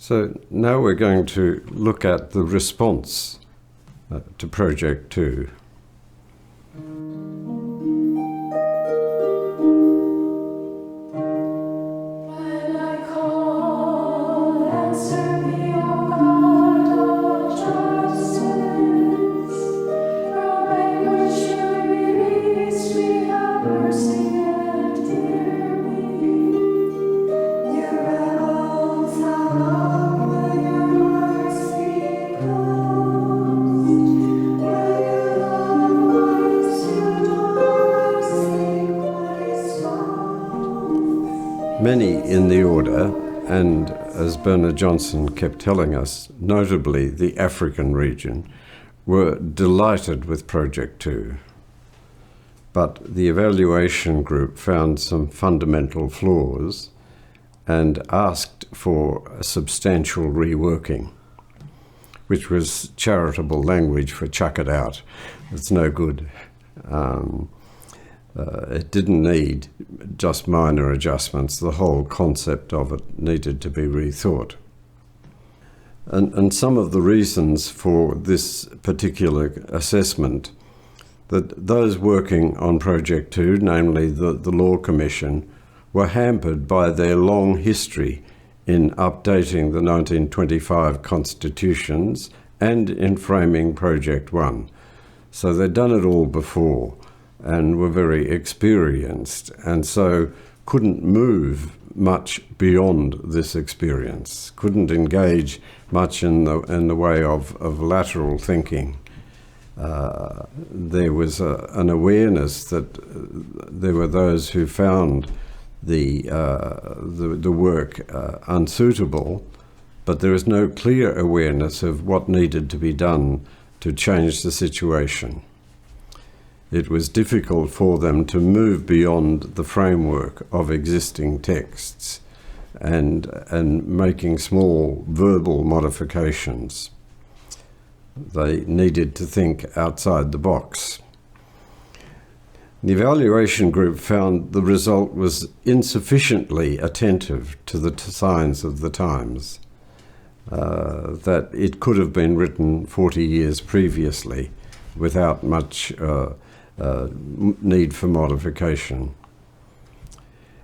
So now we're going to look at the response to Project 2. Many in the order, and as Bernard Johnson kept telling us, notably the African region, were delighted with Project 2. But the evaluation group found some fundamental flaws and asked for a substantial reworking, which was charitable language for chuck it out. It's no good. It didn't need just minor adjustments. The whole concept of it needed to be rethought. And some of the reasons for this particular assessment, that those working on Project 2, namely the Law Commission, were hampered by their long history in updating the 1925 constitutions and in framing Project 1. So they'd done it all before and were very experienced, and so couldn't move much beyond this experience, couldn't engage much in the way of lateral thinking. There was an awareness that there were those who found the work unsuitable, but there was no clear awareness of what needed to be done to change the situation. It was difficult for them to move beyond the framework of existing texts and making small verbal modifications. They needed to think outside the box. The evaluation group found the result was insufficiently attentive to the signs of the times, that it could have been written 40 years previously without much need for modification.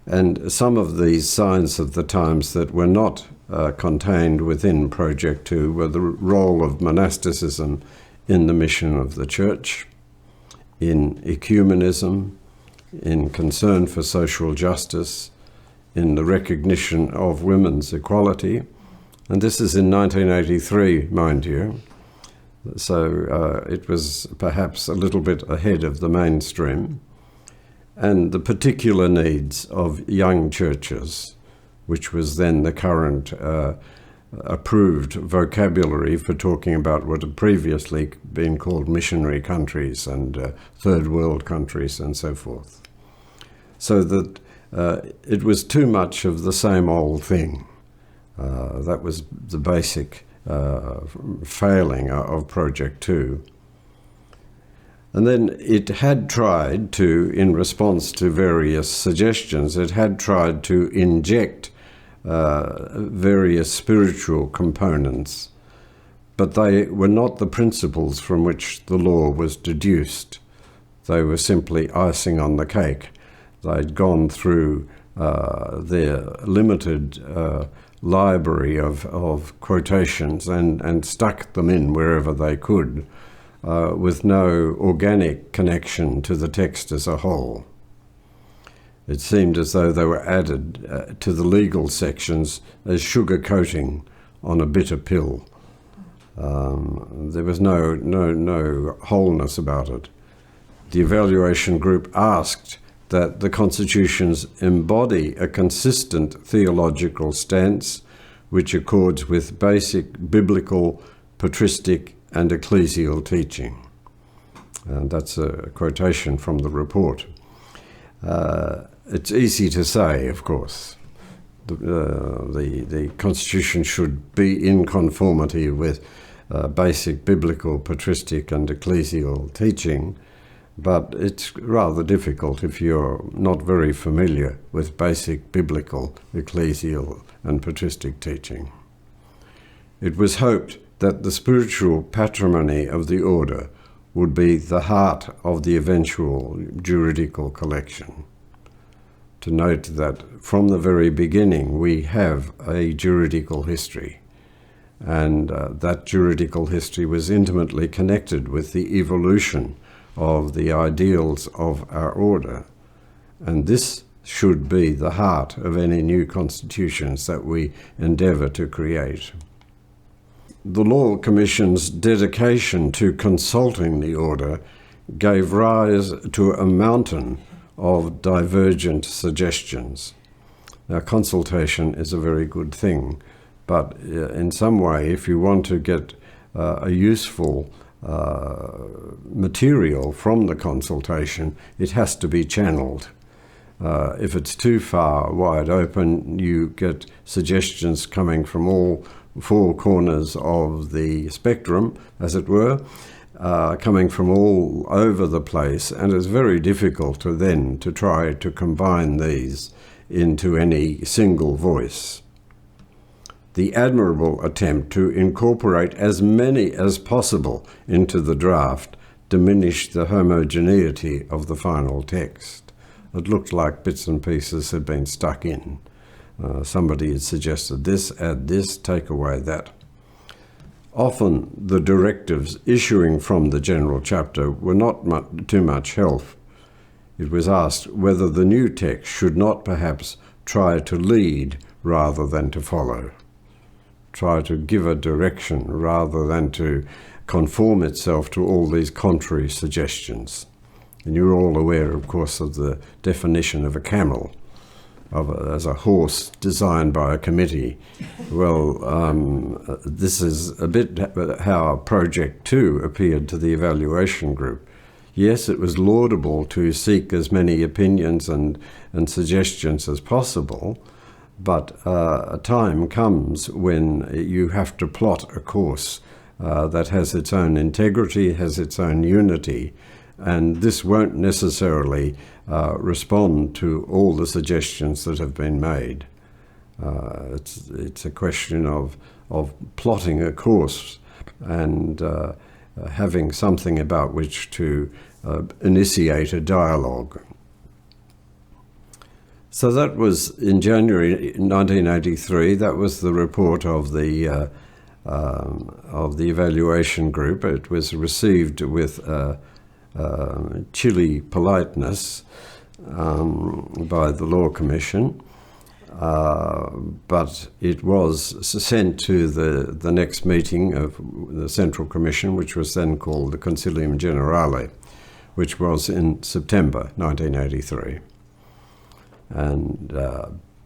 And some of these signs of the times that were not contained within Project 2 were the role of monasticism in the mission of the Church, in ecumenism, in concern for social justice, in the recognition of women's equality. And this is in 1983, mind you. So it was perhaps a little bit ahead of the mainstream, and the particular needs of young churches, which was then the current approved vocabulary for talking about what had previously been called missionary countries and third world countries and so forth. So that it was too much of the same old thing. That was the basic failing of Project 2. And then it had tried to, in response to various suggestions, it had tried to inject various spiritual components, but they were not the principles from which the law was deduced. They were simply icing on the cake. They'd gone through their limited library of quotations and stuck them in wherever they could, with no organic connection to the text as a whole. It seemed as though they were added to the legal sections as sugar coating on a bitter pill. There was no wholeness about it. The evaluation group asked that the constitutions embody a consistent theological stance which accords with basic biblical, patristic, and ecclesial teaching. And that's a quotation from the report. It's easy to say, of course. The Constitution should be in conformity with basic biblical, patristic, and ecclesial teaching, but it's rather difficult if you're not very familiar with basic biblical, ecclesial, and patristic teaching. It was hoped that the spiritual patrimony of the order would be the heart of the eventual juridical collection. To note that from the very beginning we have a juridical history, and that juridical history was intimately connected with the evolution of the ideals of our order, and this should be the heart of any new constitutions that we endeavour to create. The Law Commission's dedication to consulting the order gave rise to a mountain of divergent suggestions. Now, consultation is a very good thing, but in some way, if you want to get a useful material from the consultation, it has to be channeled. If it's too far wide open, you get suggestions coming from all four corners of the spectrum, as it were, coming from all over the place, and it's very difficult to try to combine these into any single voice. The admirable attempt to incorporate as many as possible into the draft diminished the homogeneity of the final text. It looked like bits and pieces had been stuck in. Somebody had suggested this, add this, take away that. Often the directives issuing from the general chapter were not too much help. It was asked whether the new text should not perhaps try to lead rather than to follow, try to give a direction rather than to conform itself to all these contrary suggestions. And you're all aware, of course, of the definition of a camel, as a horse designed by a committee. Well, this is a bit how Project 2 appeared to the evaluation group. Yes, it was laudable to seek as many opinions and suggestions as possible, but a time comes when you have to plot a course that has its own integrity, has its own unity, and this won't necessarily respond to all the suggestions that have been made. It's a question of plotting a course and having something about which to initiate a dialogue. So that was in January 1983. That was the report of the evaluation group. It was received with chilly politeness by the Law Commission, but it was sent to the next meeting of the Central Commission, which was then called the Concilium Generale, which was in September 1983. And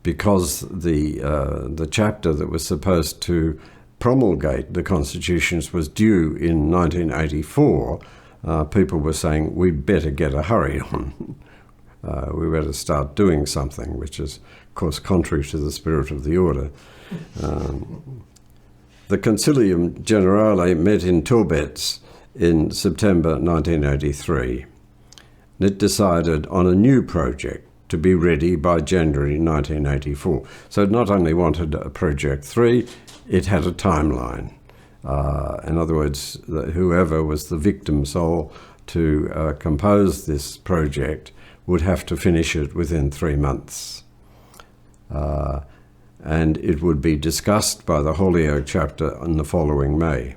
because the chapter that was supposed to promulgate the constitutions was due in 1984, people were saying, we better get a hurry on. We better start doing something, which is, of course, contrary to the spirit of the order. The Concilium Generale met in Torbets in September 1983. And it decided on a new project to be ready by January 1984. So it not only wanted a Project 3, it had a timeline. In other words, whoever was the victim soul to compose this project would have to finish it within 3 months. And it would be discussed by the Holyoke chapter in the following May.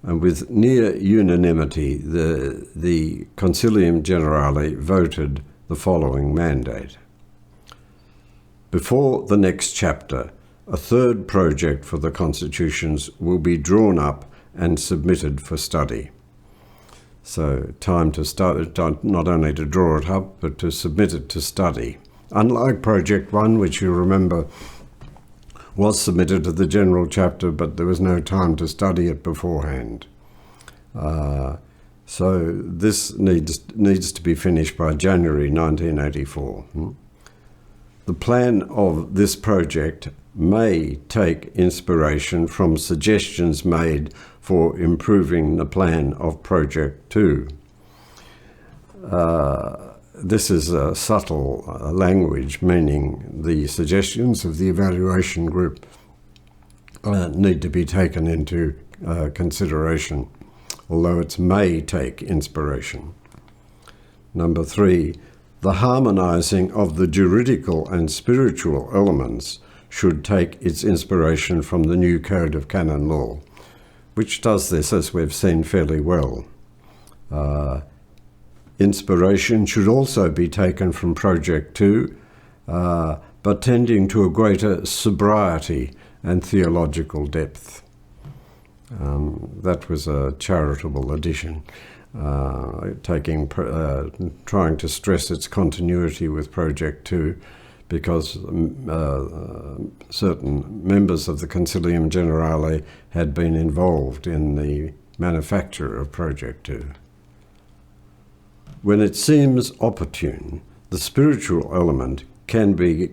And with near unanimity, the Concilium Generale voted the following mandate. Before the next chapter, a third project for the constitutions will be drawn up and submitted for study. So time to start, not only to draw it up, but to submit it to study. Unlike Project 1, which you remember was submitted to the general chapter, but there was no time to study it beforehand. So this needs to be finished by January 1984. The plan of this project may take inspiration from suggestions made for improving the plan of Project 2. This is a subtle language, meaning the suggestions of the evaluation group need to be taken into consideration, although it may take inspiration. Number 3, the harmonizing of the juridical and spiritual elements should take its inspiration from the new Code of Canon Law, which does this, as we've seen, fairly well. Inspiration should also be taken from Project 2, but tending to a greater sobriety and theological depth. That was a charitable addition, trying to stress its continuity with Project 2, because certain members of the Concilium Generale had been involved in the manufacture of Project 2. When it seems opportune, the spiritual element can be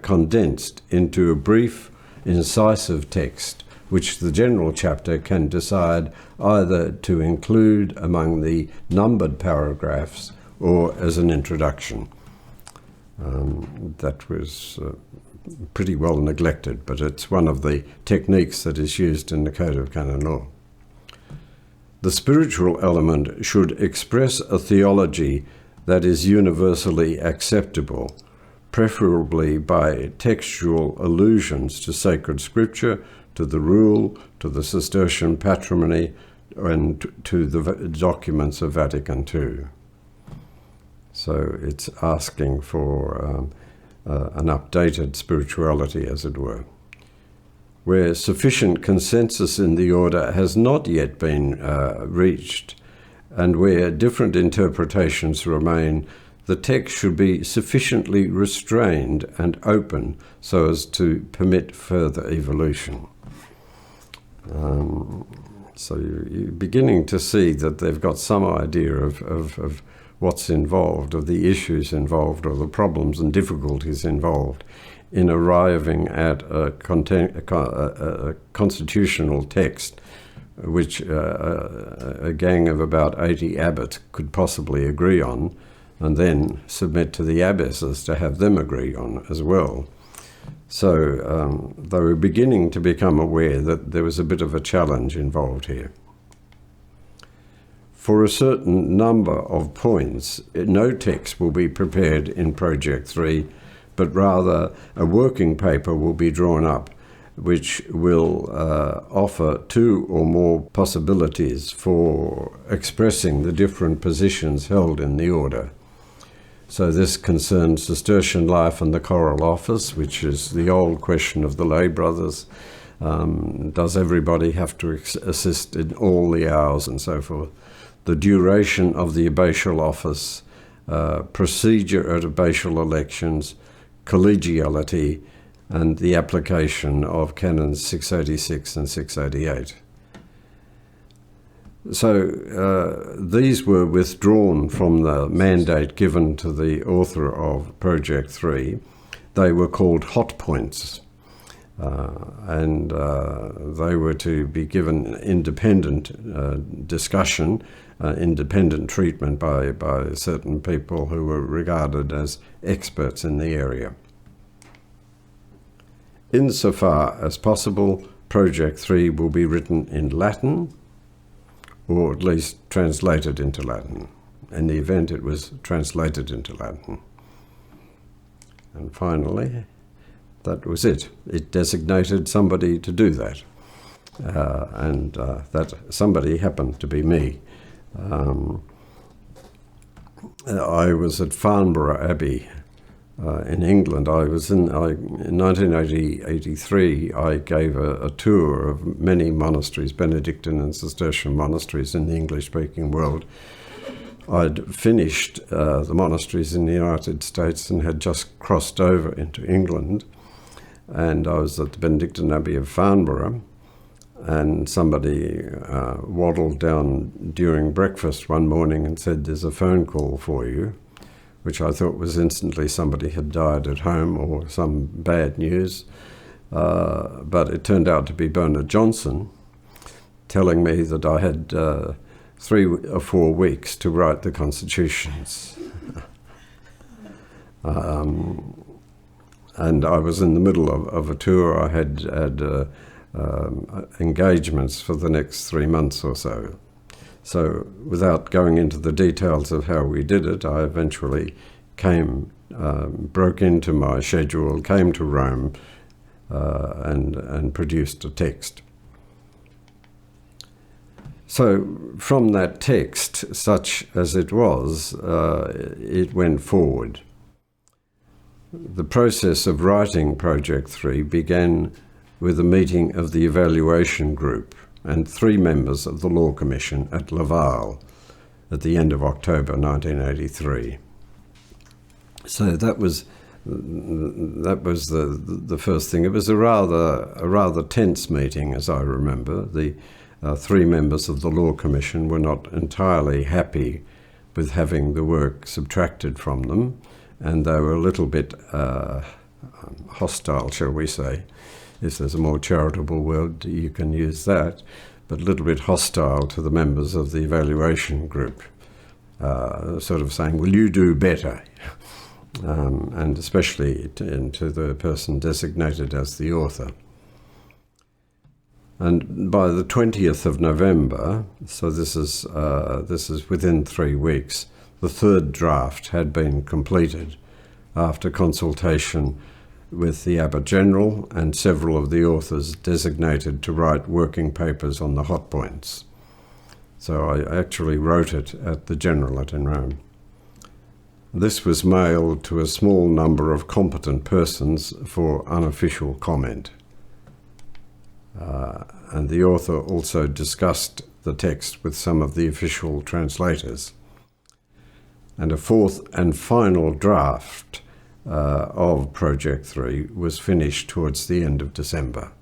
condensed into a brief, incisive text, which the general chapter can decide either to include among the numbered paragraphs or as an introduction. That was pretty well neglected, but it's one of the techniques that is used in the Code of Canon Law. The spiritual element should express a theology that is universally acceptable, preferably by textual allusions to sacred scripture, to the rule, to the Cistercian patrimony, and to the documents of Vatican II. So it's asking for an updated spirituality, as it were. Where sufficient consensus in the order has not yet been reached, and where different interpretations remain, the text should be sufficiently restrained and open so as to permit further evolution. So you're beginning to see that they've got some idea of what's involved, of the issues involved, or the problems and difficulties involved in arriving at a constitutional text which a gang of about 80 abbots could possibly agree on, and then submit to the abbesses to have them agree on as well. So they were beginning to become aware that there was a bit of a challenge involved here. For a certain number of points, no text will be prepared in Project 3, but rather a working paper will be drawn up which will offer 2 or more possibilities for expressing the different positions held in the order. So this concerns Cistercian life and the choral office, which is the old question of the lay brothers. Does everybody have to assist in all the hours and so forth? The duration of the abbatial office, procedure at abbatial elections, collegiality, and the application of Canons 686 and 688. So these were withdrawn from the mandate given to the author of Project 3. They were called hot points, and they were to be given independent discussion, independent treatment by certain people who were regarded as experts in the area. Insofar as possible, Project 3 will be written in Latin, or at least translated into Latin. In the event, it was translated into Latin. And finally, that was it. It designated somebody to do that. And that somebody happened to be me. I was at Farnborough Abbey in England. In 1983, I gave a tour of many monasteries, Benedictine and Cistercian monasteries in the English-speaking world. I'd finished the monasteries in the United States and had just crossed over into England. And I was at the Benedictine Abbey of Farnborough, and somebody waddled down during breakfast one morning and said, "There's a phone call for you," which I thought was instantly somebody had died at home or some bad news. But it turned out to be Bernard Johnson telling me that I had 3 or 4 weeks to write the constitutions. And I was in the middle of a tour. I had engagements for the next 3 months or so. So without going into the details of how we did it, I eventually broke into my schedule, came to Rome, and produced a text. So from that text, such as it was, it went forward. The process of writing Project 3 began with a meeting of the evaluation group and 3 members of the Law Commission at Laval at the end of October 1983. So that was the first thing. It was a rather tense meeting, as I remember. The 3 members of the Law Commission were not entirely happy with having the work subtracted from them, and they were a little bit hostile, shall we say. If there's a more charitable word, you can use that, but a little bit hostile to the members of the evaluation group, sort of saying, "Will you do better?" And especially to the person designated as the author. And by the 20th of November, so this is within 3 weeks, the 3rd draft had been completed after consultation with the Abbot General and several of the authors designated to write working papers on the hot points. So I actually wrote it at the Generalate in Rome. This was mailed to a small number of competent persons for unofficial comment. And the author also discussed the text with some of the official translators. And a 4th and final draft of Project 3 was finished towards the end of December.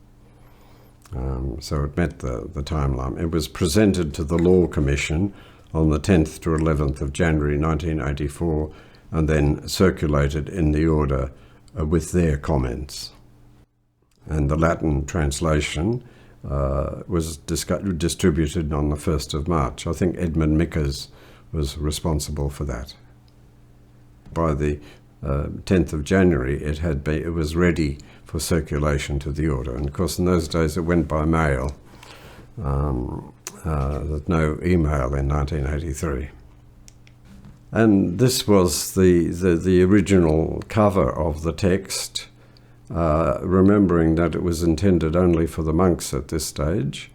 So it met the timeline. It was presented to the Law Commission on the 10th to 11th of January 1984, and then circulated in the order with their comments. And the Latin translation was distributed on the 1st of March. I think Edmund Mickers was responsible for that. By the 10th of January, it was ready for circulation to the order. And of course, in those days, it went by mail. There's no email in 1983. And this was the original cover of the text, remembering that it was intended only for the monks at this stage.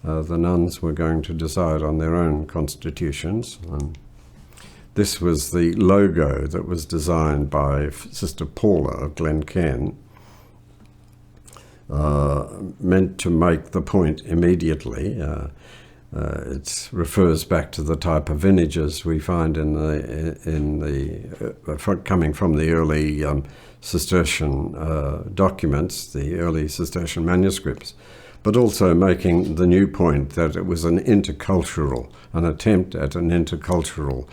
The nuns were going to decide on their own constitutions. This was the logo that was designed by Sister Paula of Glencairn, meant to make the point immediately. It refers back to the type of images we find coming from the early Cistercian documents, the early Cistercian manuscripts, but also making the new point that it was an attempt at an intercultural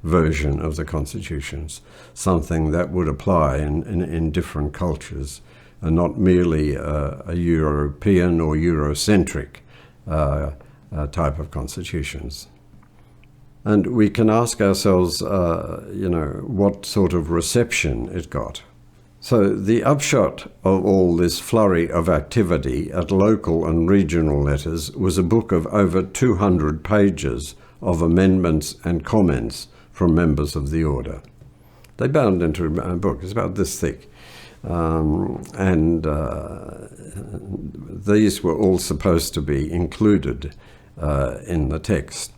version of the constitutions, something that would apply in different cultures, and not merely a European or Eurocentric type of constitutions. And we can ask ourselves, what sort of reception it got. So the upshot of all this flurry of activity at local and regional letters was a book of over 200 pages of amendments and comments from members of the order. They bound into a book. It's about this thick. These were all supposed to be included in the text.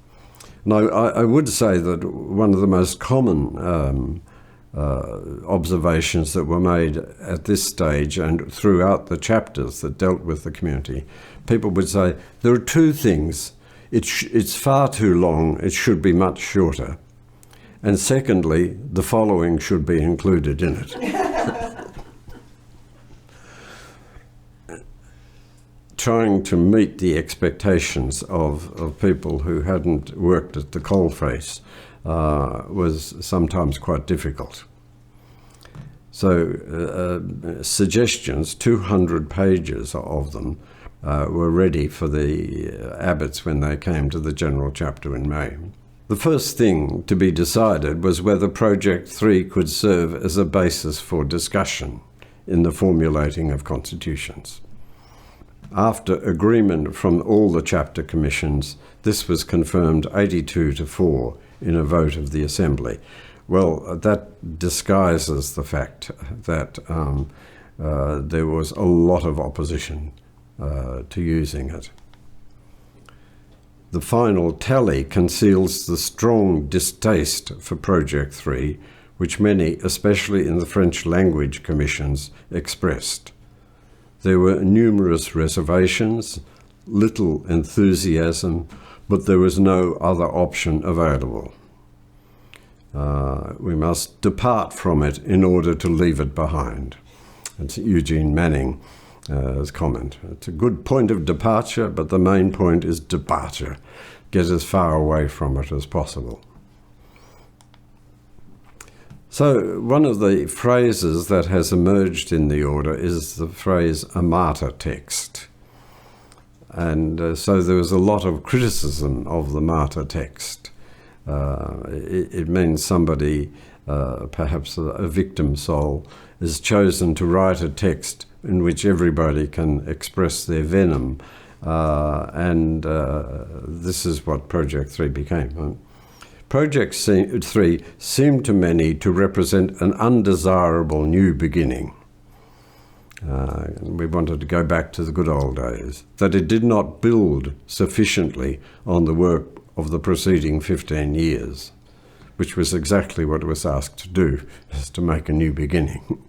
And I would say that one of the most common observations that were made at this stage and throughout the chapters that dealt with the community, people would say, there are 2 things. It's far too long, it should be much shorter. And secondly, the following should be included in it. Trying to meet the expectations of people who hadn't worked at the coalface was sometimes quite difficult. So suggestions, 200 pages of them, were ready for the abbots when they came to the general chapter in May. The first thing to be decided was whether Project 3 could serve as a basis for discussion in the formulating of constitutions. After agreement from all the chapter commissions, this was confirmed 82-4 in a vote of the Assembly. Well, that disguises the fact that there was a lot of opposition to using it. The final tally conceals the strong distaste for Project 3, which many, especially in the French language commissions, expressed. There were numerous reservations, little enthusiasm, but there was no other option available. We must depart from it in order to leave it behind. It's Eugene Manning's comment. It's a good point of departure, but the main point is departure. Get as far away from it as possible. So one of the phrases that has emerged in the order is the phrase a martyr text. And so there was a lot of criticism of the martyr text. It means somebody, perhaps a victim soul, is chosen to write a text in which everybody can express their venom. And this is what Project 3 became. Project 3 seemed to many to represent an undesirable new beginning. We wanted to go back to the good old days, that it did not build sufficiently on the work of the preceding 15 years, which was exactly what it was asked to do, is to make a new beginning.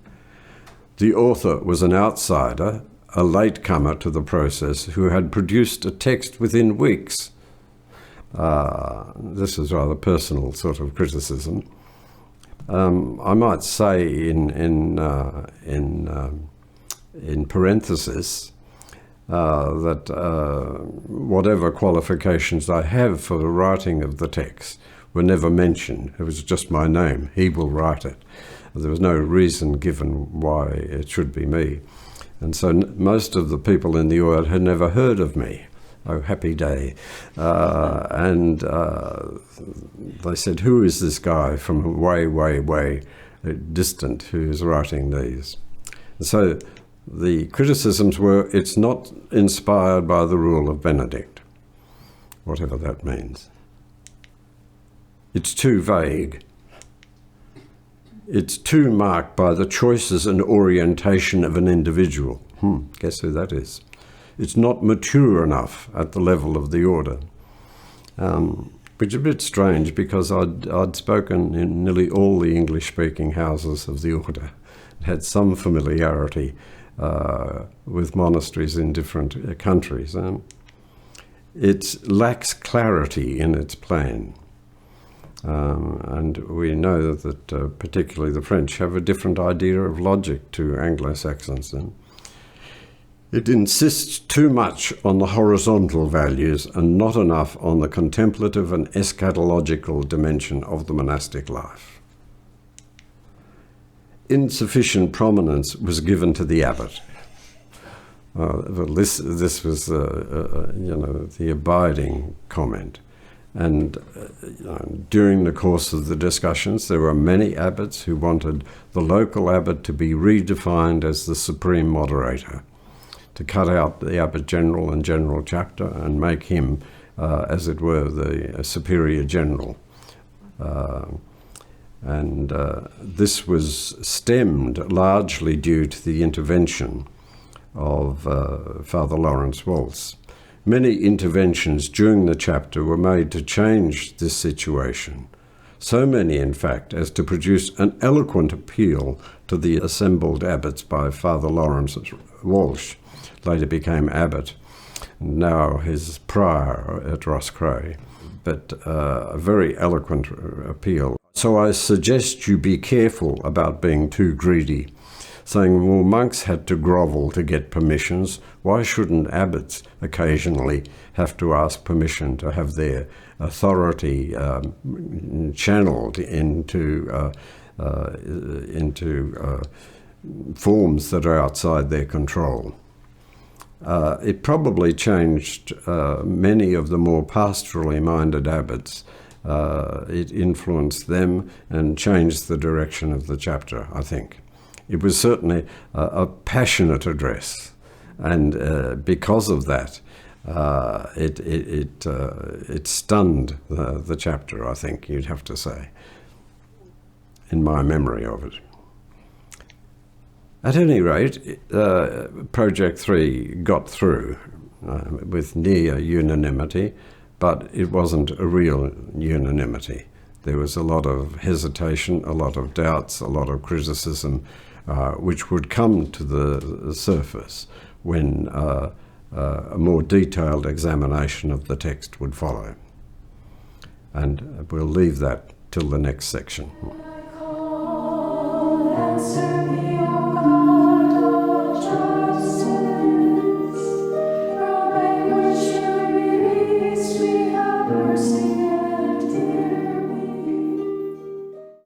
The author was an outsider, a latecomer to the process, who had produced a text within weeks. This is rather personal sort of criticism. I might say in parenthesis that whatever qualifications I have for the writing of the text were never mentioned. It was just my name. He will write it. There was no reason given why it should be me. And so most of the people in the order had never heard of me. Oh, happy day. And they said, who is this guy from way, way, way distant who is writing these? And so the criticisms were, it's not inspired by the rule of Benedict, whatever that means. It's too vague. It's too marked by the choices and orientation of an individual. Guess who that is? It's not mature enough at the level of the order, which is a bit strange because I'd spoken in nearly all the English-speaking houses of the order, had some familiarity with monasteries in different countries. It lacks clarity in its plan. And we know that particularly the French have a different idea of logic to Anglo-Saxons. It insists too much on the horizontal values and not enough on the contemplative and eschatological dimension of the monastic life. Insufficient prominence was given to the abbot. This was the abiding comment. And during the course of the discussions, there were many abbots who wanted the local abbot to be redefined as the supreme moderator, to cut out the abbot general and general chapter and make him, as it were, the superior general. This was stemmed largely due to the intervention of Father Lawrence Waltz. Many interventions during the chapter were made to change this situation. So many, in fact, as to produce an eloquent appeal to the assembled abbots by Father Lawrence Walsh, later became abbot, now his prior at Roscrea, but a very eloquent appeal. So I suggest you be careful about being too greedy, saying, well, monks had to grovel to get permissions. Why shouldn't abbots occasionally have to ask permission to have their authority channeled into forms that are outside their control? It probably changed many of the more pastorally minded abbots. It influenced them and changed the direction of the chapter, I think. It was certainly a passionate address, And because of that, it stunned the chapter, I think you'd have to say, in my memory of it. At any rate, Project 3 got through with near unanimity, but it wasn't a real unanimity. There was a lot of hesitation, a lot of doubts, a lot of criticism, which would come to the surface when a more detailed examination of the text would follow. And we'll leave that till the next section.